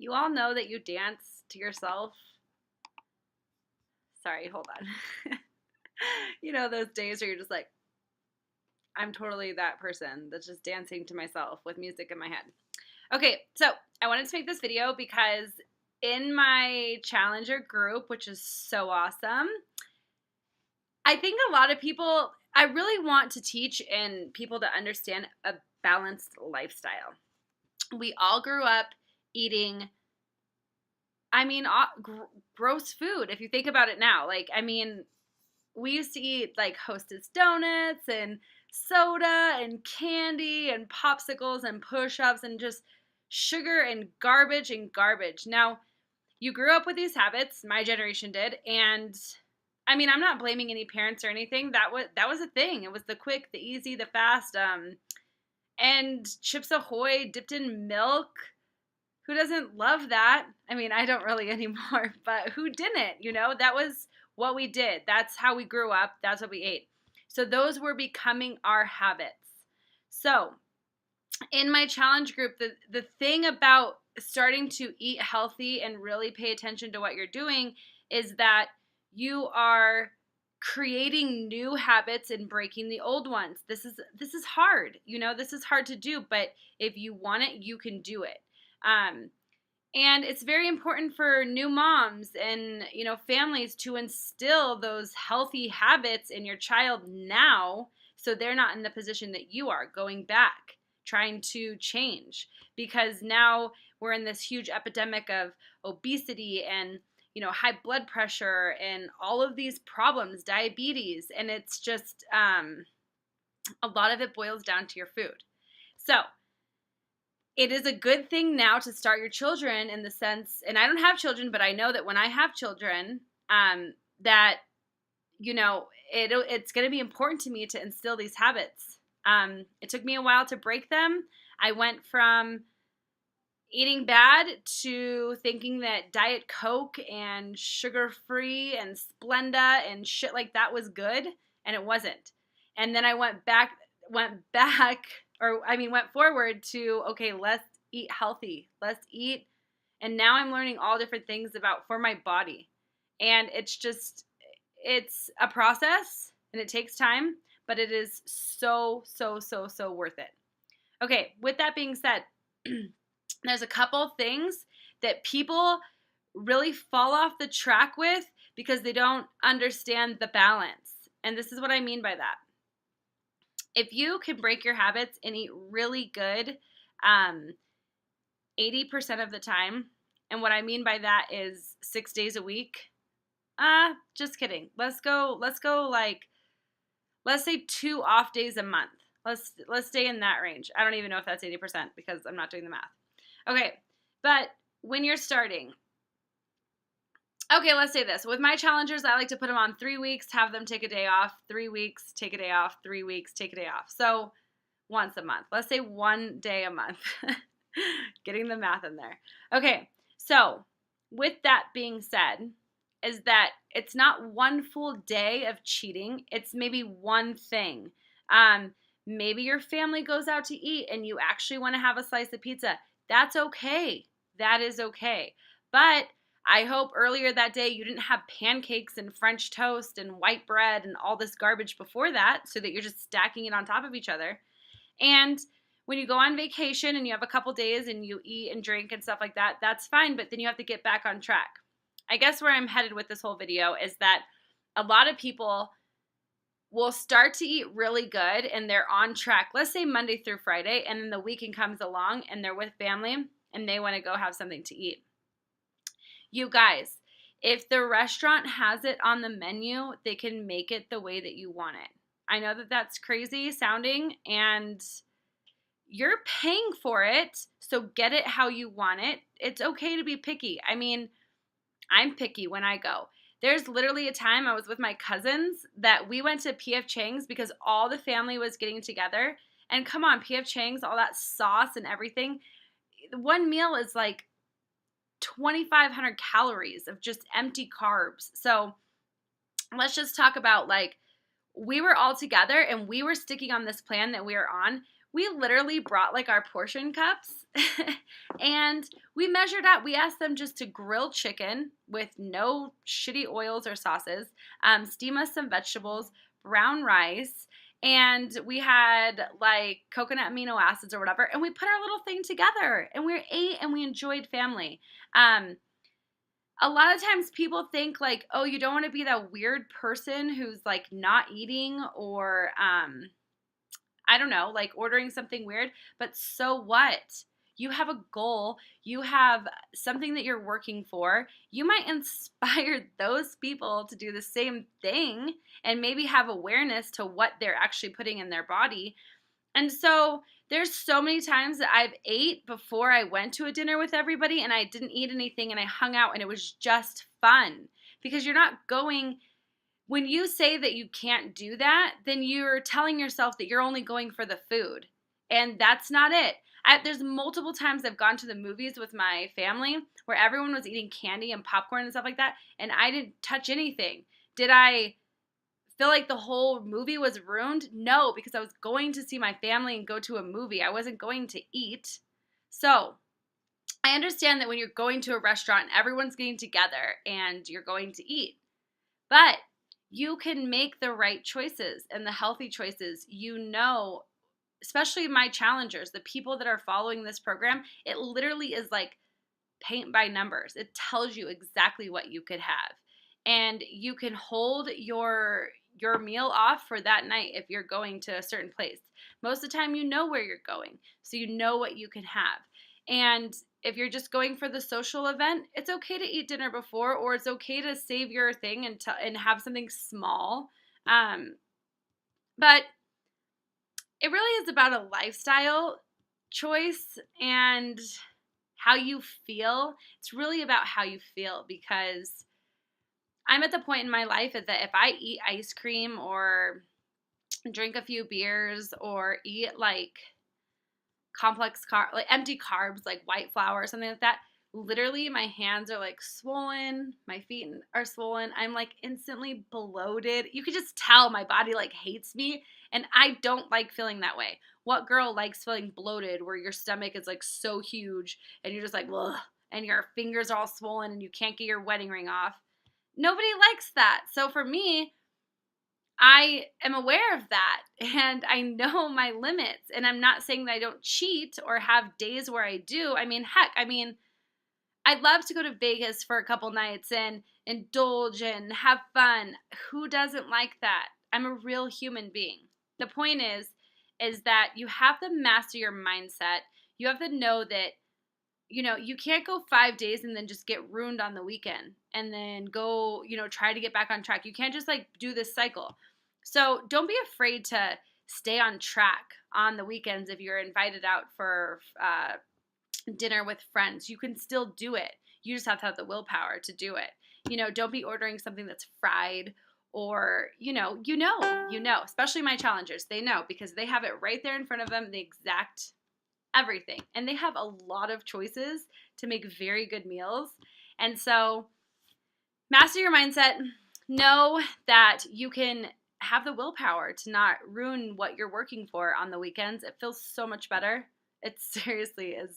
You all know that you dance to yourself. Sorry, hold on. You know those days where you're just like, I'm totally that person that's just dancing to myself with music in my head. Okay, so I wanted to make this video because in my challenger group, which is so awesome, I think a lot of people, I really want to teach and people to understand a balanced lifestyle. We all grew up eating gross food. If you think about it now, we used to eat like Hostess donuts and soda and candy and popsicles and push-ups and just sugar and garbage and garbage. Now, you grew up with these habits, my generation did, and I'm not blaming any parents or anything. That was a thing. It was the quick, the easy, the fast, and Chips Ahoy dipped in milk. Who doesn't love that? I don't really anymore, but who didn't? That was what we did. That's how we grew up. That's what we ate. So those were becoming our habits. So in my challenge group, the thing about starting to eat healthy and really pay attention to what you're doing is that you are creating new habits and breaking the old ones. This is hard. This is hard to do, but if you want it, you can do it. And it's very important for new moms and, families to instill those healthy habits in your child now so they're not in the position that you are going back, trying to change. Because now we're in this huge epidemic of obesity and, high blood pressure and all of these problems, diabetes. And it's just, a lot of it boils down to your food. So, it is a good thing now to start your children in the sense, and I don't have children, but I know that when I have children, it's going to be important to me to instill these habits. It took me a while to break them. I went from eating bad to thinking that Diet Coke and sugar-free and Splenda and shit like that was good, and it wasn't. And then I went forward to, okay, let's eat healthy. Let's eat. And now I'm learning all different things for my body. And it's a process and it takes time, but it is so, so, so, so worth it. Okay, with that being said, there's a couple things that people really fall off the track with because they don't understand the balance. And this is what I mean by that. If you can break your habits and eat really good 80% of the time, and what I mean by that is 6 days a week, just kidding. Let's say 2 off days a month. Let's stay in that range. I don't even know if that's 80% because I'm not doing the math. Okay, but when you're starting, okay, let's say this. With my challengers, I like to put them on 3 weeks, have them take a day off, 3 weeks, take a day off, 3 weeks, take a day off. So once a month. Let's say 1 day a month. Getting the math in there. Okay, so with that being said, is that it's not one full day of cheating. It's maybe one thing. Maybe your family goes out to eat and you actually want to have a slice of pizza. That's okay. That is okay. But I hope earlier that day you didn't have pancakes and French toast and white bread and all this garbage before that so that you're just stacking it on top of each other. And when you go on vacation and you have a couple days and you eat and drink and stuff like that, that's fine, but then you have to get back on track. I guess where I'm headed with this whole video is that a lot of people will start to eat really good and they're on track, let's say Monday through Friday, and then the weekend comes along and they're with family and they want to go have something to eat. You guys, if the restaurant has it on the menu, they can make it the way that you want it. I know that that's crazy sounding, and you're paying for it, so get it how you want it. It's okay to be picky. I'm picky when I go. There's literally a time I was with my cousins that we went to P.F. Chang's because all the family was getting together. And come on, P.F. Chang's, all that sauce and everything. One meal is like 2,500 calories of just empty carbs. So let's just talk about we were all together and we were sticking on this plan that we were on. we literally brought like our portion cups and we measured out. We asked them just to grill chicken with no shitty oils or sauces, steam us some vegetables, brown rice, and we had like coconut amino acids or whatever, and we put our little thing together and we ate and we enjoyed family. A lot of times people think like, oh, you don't want to be that weird person who's like not eating or I don't know, like ordering something weird, but so what? You have a goal, you have something that you're working for. You might inspire those people to do the same thing and maybe have awareness to what they're actually putting in their body. And so there's so many times that I've ate before I went to a dinner with everybody and I didn't eat anything and I hung out and it was just fun because you're not going. When you say that you can't do that, then you're telling yourself that you're only going for the food. And that's not it. There's multiple times I've gone to the movies with my family where everyone was eating candy and popcorn and stuff like that, and I didn't touch anything. Did I feel like the whole movie was ruined? No, because I was going to see my family and go to a movie. I wasn't going to eat. So I understand that when you're going to a restaurant, everyone's getting together and you're going to eat. But you can make the right choices and the healthy choices. You know, especially my challengers, the people that are following this program, it literally is like paint by numbers. It tells you exactly what you could have. And you can hold your meal off for that night if you're going to a certain place. Most of the time you know where you're going, so you know what you can have. And if you're just going for the social event, it's okay to eat dinner before, or it's okay to save your thing and have something small. But it really is about a lifestyle choice and how you feel. It's really about how you feel, because I'm at the point in my life that if I eat ice cream or drink a few beers or eat like like empty carbs, like white flour or something like that, literally my hands are like swollen, my feet are swollen, I'm like instantly bloated. You could just tell my body like hates me, and I don't like feeling that way. What girl likes feeling bloated where your stomach is like so huge and you're just like, ugh, and your fingers are all swollen and you can't get your wedding ring off? Nobody likes that. So for me, I am aware of that and I know my limits, and I'm not saying that I don't cheat or have days where I do. I mean, heck, I'd love to go to Vegas for a couple nights and indulge and have fun. Who doesn't like that? I'm a real human being. The point is that you have to master your mindset. You have to know that, you know, you can't go 5 days and then just get ruined on the weekend and then go, you know, try to get back on track. You can't just like do this cycle. So don't be afraid to stay on track on the weekends. If you're invited out for dinner with friends, you can still do it. You just have to have the willpower to do it. You know, don't be ordering something that's fried or, especially my challengers, they know because they have it right there in front of them, the exact everything. And they have a lot of choices to make very good meals. And so master your mindset. Know that you can have the willpower to not ruin what you're working for on the weekends. It feels so much better. It seriously is.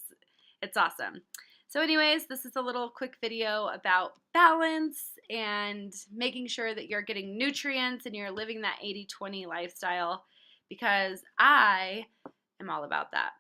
It's awesome. So anyways, this is a little quick video about balance and making sure that you're getting nutrients and you're living that 80-20 lifestyle, because I am all about that.